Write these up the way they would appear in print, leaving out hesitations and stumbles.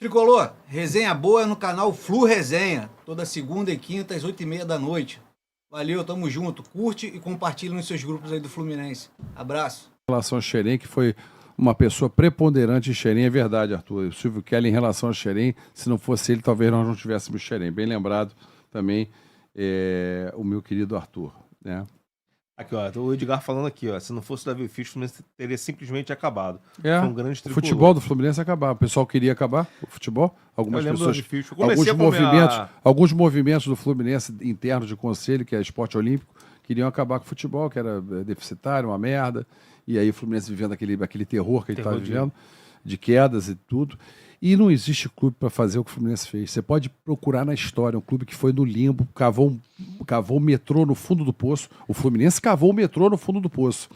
Tricolor, resenha boa no canal Flu Resenha, toda segunda e quinta às 8h30 da noite. Valeu, tamo junto. Curte e compartilha nos seus grupos aí do Fluminense. Abraço. Em relação a Xerém, que foi uma pessoa preponderante em Xerém, é verdade, Arthur. O Silvio Kelly, em relação a Xerém, se não fosse ele, talvez nós não tivéssemos Xerém. Bem lembrado também o meu querido Arthur, né? Aqui, ó, o Edgar falando aqui, ó, se não fosse o Davi Fisch, o Fluminense teria simplesmente acabado. Foi um grande tricolor. O futebol do Fluminense acabava. O pessoal queria acabar o futebol. Algumas pessoas, alguns movimentos do Fluminense internos de conselho, que é esporte olímpico, queriam acabar com o futebol, que era deficitário, uma merda. E aí o Fluminense vivendo aquele terror que ele estava vivendo, de quedas e tudo. E não existe clube para fazer o que o Fluminense fez. Você pode procurar na história um clube que foi no limbo, cavou o metrô no fundo do poço. O Fluminense cavou o metrô no fundo do poço.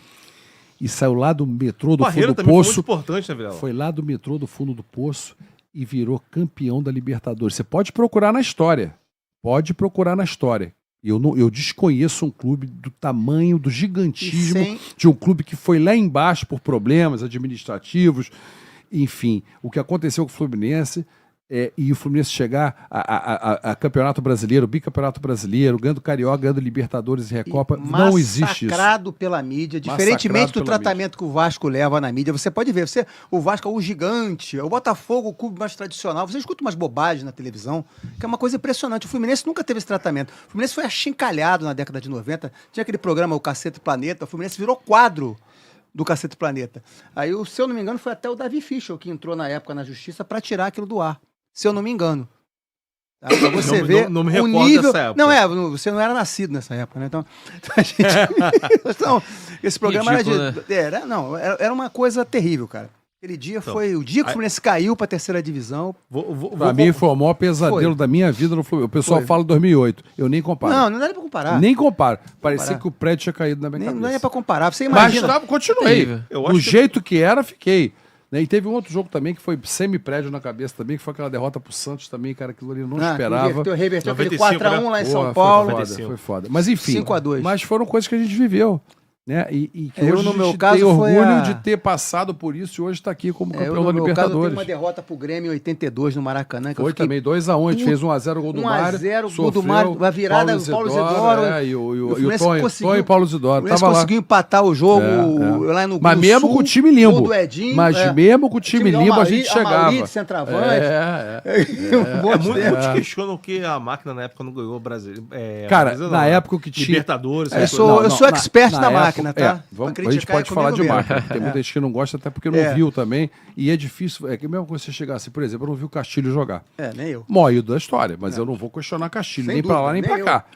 E saiu lá do metrô do fundo do poço. Foi muito importante, né, Vilela? Foi lá do metrô do fundo do poço e virou campeão da Libertadores. Você pode procurar na história. Pode procurar na história. Eu desconheço um clube do tamanho, do gigantismo, de um clube que foi lá embaixo por problemas administrativos. Enfim, o que aconteceu com o Fluminense e o Fluminense chegar a Campeonato Brasileiro, Bicampeonato Brasileiro, ganhando Carioca, ganhando Libertadores e Recopa, não existe isso. Massacrado pela mídia, diferentemente do tratamento que o Vasco leva na mídia. Você pode ver, o Vasco é o gigante, o Botafogo, o clube mais tradicional. Você escuta umas bobagens na televisão, que é uma coisa impressionante. O Fluminense nunca teve esse tratamento. O Fluminense foi achincalhado na década de 90. Tinha aquele programa, o Cacete Planeta. O Fluminense virou quadro do Cacete Planeta. Aí, se eu não me engano, foi até o Davi Fisch que entrou na época na justiça para tirar aquilo do ar. Se eu não me engano. Tá? Pra você ver não me o recordo nível... dessa época. Não, você não era nascido nessa época, né? Então a gente... então, esse programa ridículo, era de... Era uma coisa terrível, cara. Aquele dia foi o dia que o Fluminense caiu pra terceira divisão. Pra mim foi o maior pesadelo da minha vida no Fluminense. O pessoal fala 2008. Eu nem comparo. Não dá nem pra comparar. Nem comparo. Parecia que o prédio tinha caído na minha cabeça. Não dá nem pra comparar. Você imagina... Mas continuei. Do jeito que era, fiquei. E teve um outro jogo também que foi semi-prédio na cabeça também, que foi aquela derrota pro Santos também, cara, aquilo ali eu não esperava. Reverteu aquele 4x1 lá em São Paulo. Foi foda. Mas enfim, 5x2. Mas foram coisas que a gente viveu. Né? E que eu, hoje no a meu gente caso, tem orgulho de ter passado por isso e hoje está aqui como campeão da Libertadores. Caso, eu tenho uma derrota pro Grêmio em 82 no Maracanã. Que foi também 2x1, a gente fez 1x0 gol do Mário. 1x0 gol do Mário, a virada do Paulo Isidoro. E o Tonho e Paulo Isidoro. O Fluminense conseguiu empatar o jogo lá no Mas mesmo com o time limbo. Mesmo com o time limbo a gente chegava. De centroavante. Muitos questionam que a máquina na época não ganhou o Brasil. Cara, na época que tinha... Libertadores. Eu sou expert na máquina, tá? A gente pode falar de máquina. Tem muita gente que não gosta, até porque não viu também. E é difícil. É que mesmo que você chegar assim, por exemplo, eu não vi o Castilho jogar. Nem eu. Maior ídolo da história, mas eu não vou questionar Castilho, nem pra lá, nem pra cá.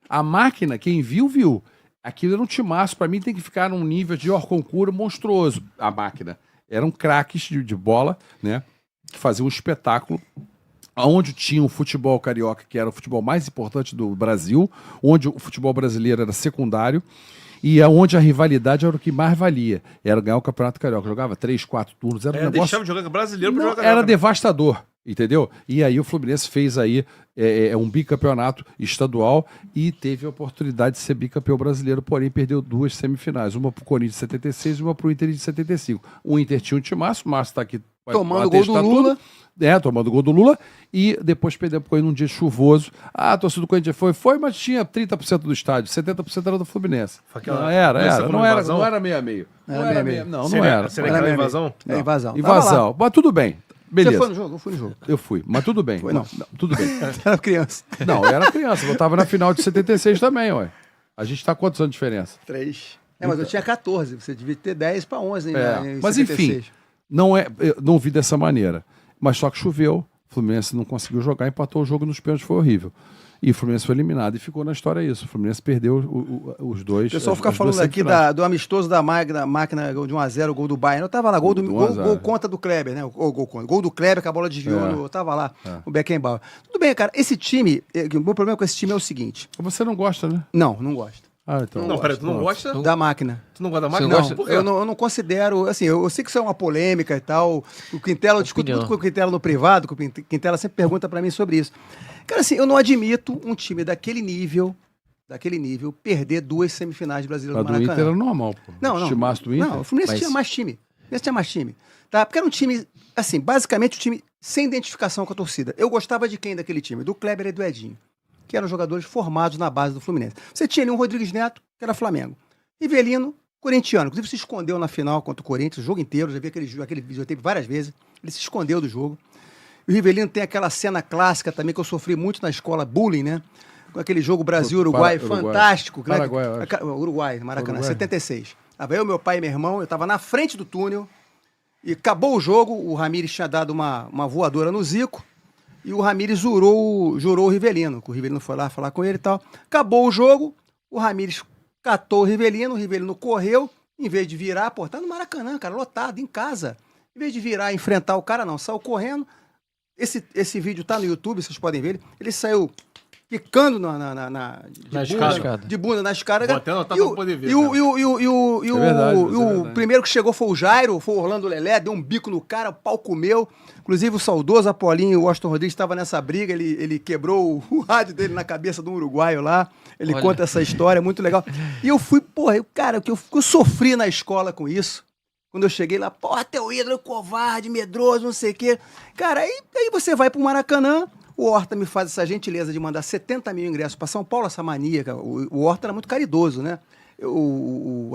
A máquina, quem viu, viu. Aquilo era um timaço. Pra mim tem que ficar num nível de concurso monstruoso. A máquina. Eram craques de bola, né? Que faziam um espetáculo. Onde tinha o futebol carioca, que era o futebol mais importante do Brasil, onde o futebol brasileiro era secundário, e onde a rivalidade era o que mais valia. Era ganhar o Campeonato Carioca. Jogava 3, 4 turnos. Era um negócio... Deixava de jogar brasileiro pra jogar carioca. Era devastador, entendeu? E aí o Fluminense fez aí um bicampeonato estadual e teve a oportunidade de ser bicampeão brasileiro, porém perdeu 2 semifinais. Uma pro Corinthians de 76 e uma pro Inter de 75. O Inter tinha um timaço, o Márcio tá aqui... Tomando gol do Lula. Tomando gol do Lula. E depois perdeu pro Corinthians num dia chuvoso. A torcida do Corinthians foi, mas tinha 30% do estádio. 70% era do Fluminense. Não era meio-meio. Não era. Será que era invasão? É invasão. Invasão. Mas tudo bem. Beleza. Você foi no jogo? Eu fui no jogo. Eu fui. Mas tudo bem. Não, tudo bem. Era criança. Não, eu era criança. Eu tava na final de 76 também, ué. A gente tá quantos anos de diferença? 3. Mas eu tinha 14. Você devia ter 10 para 11. Mas 76. Enfim, eu não vi dessa maneira. Mas só que choveu. O Fluminense não conseguiu jogar, empatou o jogo nos pênaltis, foi horrível. E o Fluminense foi eliminado e ficou na história isso. O Fluminense perdeu os dois. O pessoal fica falando aqui do amistoso da máquina de 1x0, gol do Bayern. Eu tava lá, gol contra do Kleber, né? Gol do Kleber, que a bola desviou. Eu tava lá, o Beckenbauer. Tudo bem, cara. Esse time, o meu problema com esse time é o seguinte. Você não gosta, né? Não gosto. Então. Não, peraí, tu não gosta? Da máquina. Tu não gosta da máquina? Não, eu não considero, assim, eu sei que isso é uma polêmica e tal. O Quintela, eu discuto muito com o Quintela no privado, o Quintela sempre pergunta pra mim sobre isso. Cara, assim, eu não admito um time daquele nível, perder 2 semifinais brasileiras do Maracanã. Inter era normal, pô. Não. O timaço do Inter? Não, o Fluminense tinha mais time. Tá? Porque era um time assim, basicamente o time sem identificação com a torcida. Eu gostava de quem daquele time? Do Kleber e do Edinho, que eram jogadores formados na base do Fluminense. Você tinha ali um Rodrigues Neto, que era Flamengo. Rivelino, corintiano. Inclusive se escondeu na final contra o Corinthians, o jogo inteiro. Já vi aquele videotape várias vezes. Ele se escondeu do jogo. E o Rivelino tem aquela cena clássica também que eu sofri muito na escola, bullying, né? Com aquele jogo Brasil-Uruguai fantástico. Paraguai, Uruguai, Maracanã, 76. Tava eu, meu pai e meu irmão, eu tava na frente do túnel e acabou o jogo, o Ramires tinha dado uma voadora no Zico e o Ramires jurou o Rivelino, que o Rivelino foi lá falar com ele e tal. Acabou o jogo, o Ramires catou o Rivelino correu, em vez de virar, pô, tá no Maracanã, cara, lotado, em casa. Em vez de virar e enfrentar o cara, não, saiu correndo. Esse vídeo tá no YouTube, vocês podem ver ele saiu quicando de bunda na escada. Vou até anotar pra poder ver. O primeiro que chegou foi o Jairo, foi o Orlando Lelé, deu um bico no cara, o pau comeu. Inclusive o saudoso Apolinho, o Washington Rodrigues, estava nessa briga, ele quebrou o rádio dele na cabeça de um uruguaio lá. Ele conta essa história, muito legal. E eu fui, cara, eu sofri na escola com isso. Quando eu cheguei lá, teu ídolo, covarde, medroso, não sei o quê. Cara, aí você vai pro Maracanã. O Horta me faz essa gentileza de mandar 70 mil ingressos para São Paulo, essa mania. O Horta era muito caridoso, né?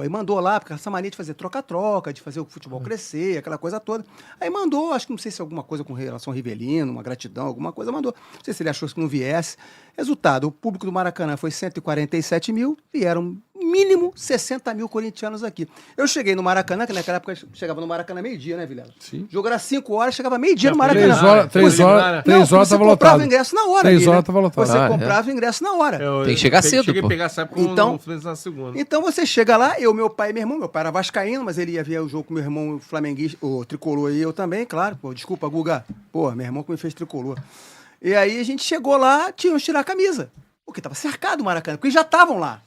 Aí mandou lá, porque essa mania de fazer troca-troca, de fazer o futebol crescer, aquela coisa toda. Aí mandou, acho que não sei se alguma coisa com relação ao Rivelino, uma gratidão, alguma coisa, mandou. Não sei se ele achou que não viesse. Resultado, o público do Maracanã foi 147 mil, vieram mínimo 60 mil corintianos aqui. Eu cheguei no Maracanã, que naquela época chegava no Maracanã meio-dia, né, Vilela? Sim. O jogo era 5 horas, chegava meio-dia no Maracanã. 3 horas tava lotado. Você comprava o ingresso na hora. 3 horas tava lotado. Você comprava o ingresso na hora. Tem que chegar cedo, cheguei pô. a pegar, sabe, com então, o Fluminense na segunda. Então você chega lá, meu pai e meu irmão. Meu pai era vascaíno, mas ele ia ver o jogo com meu irmão flamenguista, o tricolor, e eu também, claro. Pô, desculpa, Guga. Pô, meu irmão que me fez tricolor. E aí a gente chegou lá, tínhamos que tirar a camisa. Porque tava cercado o Maracanã, porque eles já estavam lá.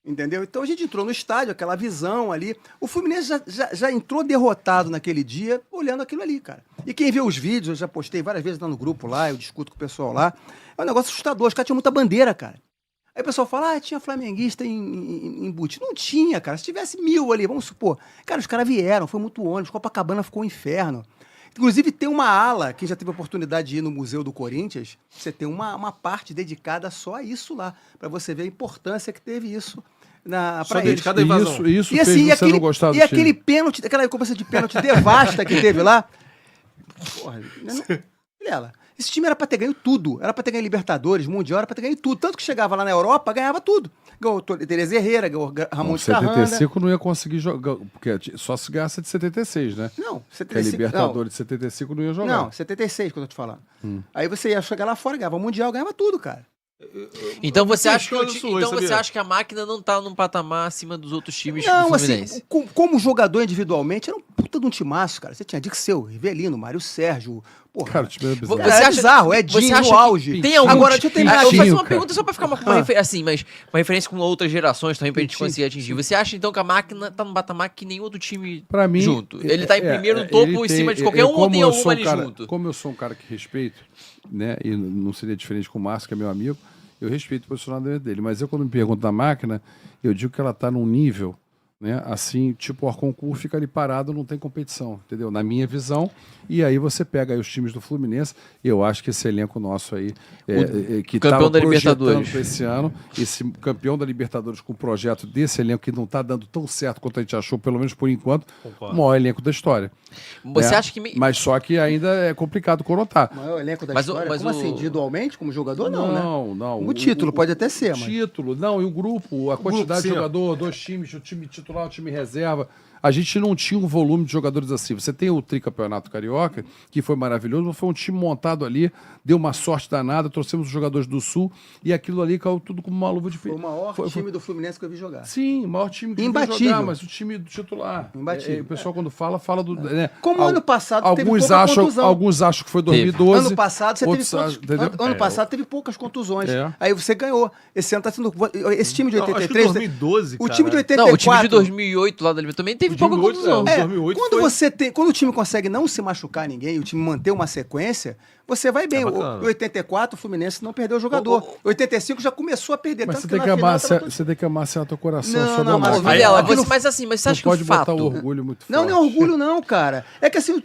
Entendeu? Então a gente entrou no estádio, aquela visão ali. O Fluminense já entrou derrotado naquele dia, olhando aquilo ali, cara. E quem vê os vídeos, eu já postei várias vezes lá no grupo lá, eu discuto com o pessoal lá. É um negócio assustador, os caras tinham muita bandeira, cara. Aí o pessoal fala, tinha flamenguista em Buti. Não tinha, cara. Se tivesse 1000 ali, vamos supor. Cara, os caras vieram, foi muito ônibus, Copacabana ficou um inferno. Inclusive tem uma ala, quem já teve a oportunidade de ir no Museu do Corinthians, você tem uma parte dedicada só a isso lá, para você ver a importância que teve isso para eles. Isso e, assim, fez você não gostar do time. E aquele pênalti, aquela cobrança de pênalti devasta que teve lá. Porra, Vilela, esse time era pra ter ganho tudo. Era pra ter ganho Libertadores, Mundial, era pra ter ganho tudo. Tanto que chegava lá na Europa, ganhava tudo. Ganhou Tereza Herrera, ganhou Ramon de Carranza. 75 não ia conseguir jogar, porque só se ganhasse de 76, né? Não, 75. Porque a Libertadores de 75 não ia jogar. Não, 76, quando eu tô falando. Aí você ia chegar lá fora, ganhava Mundial, ganhava tudo, cara. Então você acha que a máquina não tá num patamar acima dos outros times do Fluminense? Assim, como jogador individualmente, era um puta de um timaço, cara. Você tinha Dirceu, Rivelino, Mário Sérgio. Porra, cara, o time era bizarro. Era bizarro, Edinho no auge. Tem algum Agora, deixa eu terminar. Eu vou fazer uma pergunta só pra ficar uma referência com outras gerações também, pra gente conseguir atingir. Você acha então que a máquina tá num patamar que nem outro time pra mim, junto? Ele tá em primeiro no topo, em cima de qualquer um, ou tem alguma ali junto? Como eu sou um cara que respeito, né, e não seria diferente com o Márcio, que é meu amigo, eu respeito o posicionamento dele, mas eu quando me pergunto da máquina, eu digo que ela está num nível, né, assim, tipo o Arconcourt fica ali parado, não tem competição, entendeu? Na minha visão, e aí você pega aí os times do Fluminense, eu acho que esse elenco nosso aí, que campeão da Libertadores esse ano, esse campeão da Libertadores com o projeto desse elenco que não está dando tão certo quanto a gente achou, pelo menos por enquanto, o maior elenco da história. Você acha que... Mas só que ainda é complicado corotar. O maior elenco da história? Como assim? Individualmente, como jogador? Não, né? Não. O título pode até ser, mas... Título, não, e o grupo, a quantidade de jogador, 2 times, o time titular, o time reserva. A gente não tinha um volume de jogadores assim. Você tem o tricampeonato carioca, que foi maravilhoso, mas foi um time montado ali, deu uma sorte danada, trouxemos os jogadores do Sul e aquilo ali caiu tudo como uma luva de Foi o maior time do Fluminense que eu vi jogar. Sim, o maior time que eu vi jogar, mas o time do titular. Imbatível. O pessoal quando fala do... Né, como ano passado teve pouca contusão. Alguns acham que foi 2012. Ano passado teve poucas contusões. Aí você ganhou. Esse ano tá sendo... Esse time de 83... Acho que 2012, o time de 84... Não, o time de 2008 lá da Libertadores também teve pouca contusão. 2008 Quando o time consegue não se machucar ninguém, o time manter uma sequência, você vai bem. Em 84, o Fluminense não perdeu o jogador. Em 85 já começou a perder. Mas tanto você tem que amar, você tem que amar certo coração. Não, mas Vilela, mas você acha que pode o fato... botar o orgulho muito forte. Não é orgulho não, cara. É que assim,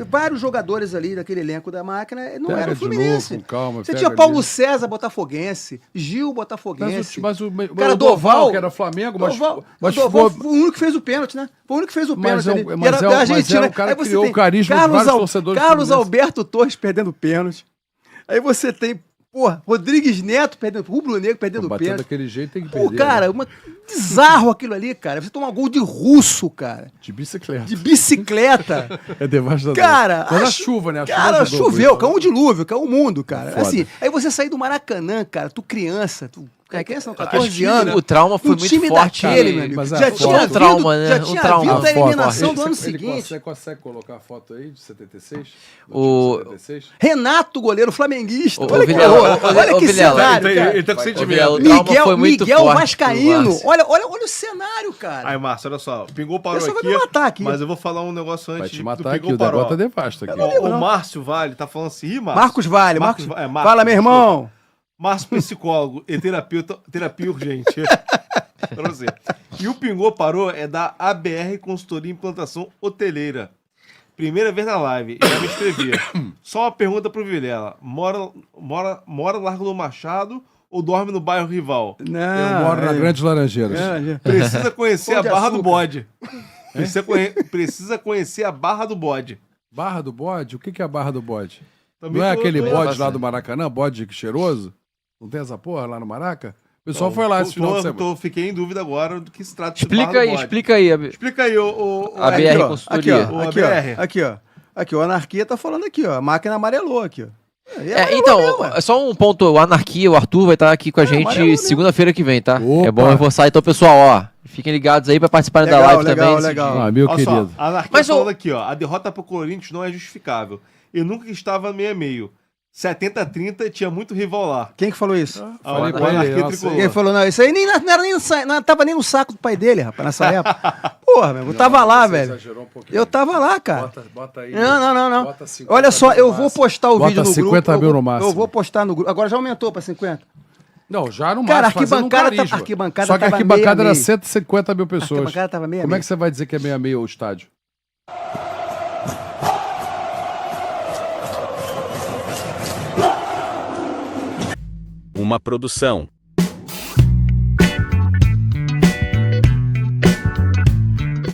vários jogadores ali daquele elenco da máquina não eram Fluminense. Novo, com calma, você tinha Paulo César, botafoguense, Gil, botafoguense. Mas o cara, Doval, que era Flamengo, mas Doval foi o único que fez o pênalti, né? Foi o único que fez o pênalti ali. Mas é o cara que criou o carisma de vários torcedores. Carlos Alberto Torres perdendo pênalti. Aí você tem, Rodrigues Neto perdendo, Rubro Negro perdendo pênalti. Daquele jeito tem que perder. Cara, bizarro aquilo ali, cara. Você toma gol de russo, cara. De bicicleta. De bicicleta. É devastador. Cara, mas a chuva, né? A cara, chuva choveu, caiu um dilúvio, caiu um mundo, cara. Foda. Assim, aí você sair do Maracanã, cara, tu criança, criança não, 14 anos. O trauma foi muito time forte. daquele, meu amigo. Mas Já tinha um trauma, né? Já tinha vindo a eliminação do ano seguinte. Você consegue colocar a foto aí de 76? O 76? Renato, goleiro flamenguista. Olha que cenário, cara. Ele tá com sentimento. Miguel Vascaíno. Olha o cenário, cara. Aí, Márcio, olha só. O Pingou parou Essa vai aqui, me matar aqui. mas eu vou falar um negócio antes. Vai te do matar aqui, Pingou o parou. negócio tá devasta aqui. O Márcio Vale tá falando assim, Marcos Vale. Marcos, Fala, meu irmão. Márcio psicólogo e terapia urgente. Pra você. E o Pingou parou é da ABR Consultoria e Implantação Hoteleira. Primeira vez na live, já me inscrevi. Só uma pergunta pro Vilela. Mora Largo do Machado ou dorme no bairro rival? Não, eu moro na Grande Laranjeiras. Precisa conhecer a Barra do Bode. Precisa conhecer a Barra do Bode. Barra do Bode? O que é a Barra do Bode? Também não é aquele bode lá do Maracanã? Bode cheiroso? Não tem essa porra lá no Maraca? O pessoal foi lá esse final de semana. Fiquei em dúvida agora do que se trata de Explica aí. Explica aí, a BR Consultoria. Aqui, o Anarquia tá falando aqui, ó. A máquina amarelou aqui, ó. Então, só um ponto, o Anarquia, o Arthur vai estar aqui com a gente segunda-feira que vem, tá? Opa. É bom reforçar. Então, pessoal, ó, fiquem ligados aí pra participarem da live também. Legal. Meu olha querido. Só, a Anarquia falando aqui, ó. A derrota pro Corinthians não é justificável. Eu nunca estava meio a meio. 70-30 tinha muito rival lá. Quem que falou isso? Falei com ele, Quem falou, não, isso aí não tava nem no saco do pai dele, rapaz, nessa época. Porra, meu, eu tava lá, velho. Eu tava lá, cara. Bota aí. Não. Bota 50 Olha só, eu vou máximo. postar o vídeo no grupo. 50 mil no máximo. Eu vou postar no grupo. Agora já aumentou pra 50. Não, já no Cara, máximo. arquibancada Só que a tava arquibancada era meia-meia. 150 mil pessoas. A arquibancada tava meia-meia. Como é que você vai dizer que é meia-meia o estádio? Uma produção